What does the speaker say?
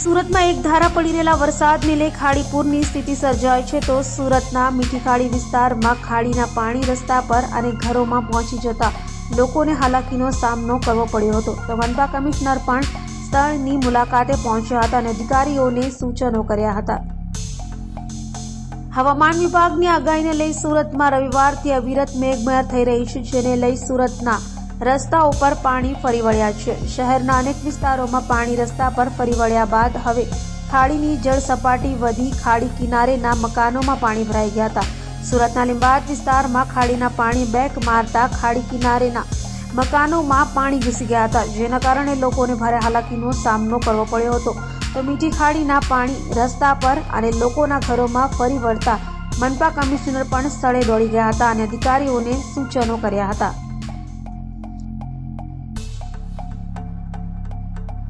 સુરતમાં એક ધારા પડી રહેલા વરસાદને લઈ ખાડીપૂરની સ્થિતિ સર્જાઈ છે તો સુરતના મીઠી ખાડી વિસ્તારમાં ખાડીના પાણી રસ્તા પર અને ઘરોમાં પહોંચી જતા લોકોને હાલાકીનો સામનો કરવો પડ્યો હતો તો મનપા કમિશનર પણ સ્થળની મુલાકાતે પહોંચ્યા હતા અને અધિકારીઓને સૂચનો કર્યા હતા। હવામાન વિભાગની આગાહીને લઈ સુરતમાં રવિવારથી અવિરત મેઘમહેર થઈ રહી છે, જેને લઈ સુરતના રસ્તા ઉપર પાણી ફરી વળ્યા છે। શહેરના અનેક વિસ્તારોમાં પાણી રસ્તા પર ફરી વળ્યા બાદ હવે ખાડીની જળ સપાટી વધી ખાડી કિનારેના મકાનોમાં પાણી ભરાઈ ગયા હતા। સુરતના લીંબાયત વિસ્તારમાં ખાડીના પાણી બેક મારતા ખાડી કિનારેના મકાનોમાં પાણી ઘૂસી ગયા હતા, જેના કારણે લોકોને ભારે હાલાકીનો સામનો કરવો પડ્યો હતો તો મીઠી ખાડીના પાણી રસ્તા પર અને લોકોના ઘરોમાં ફરી વળતા મનપા કમિશનર પણ સ્થળે દોડી ગયા હતા અને અધિકારીઓને સૂચનો કર્યા હતા।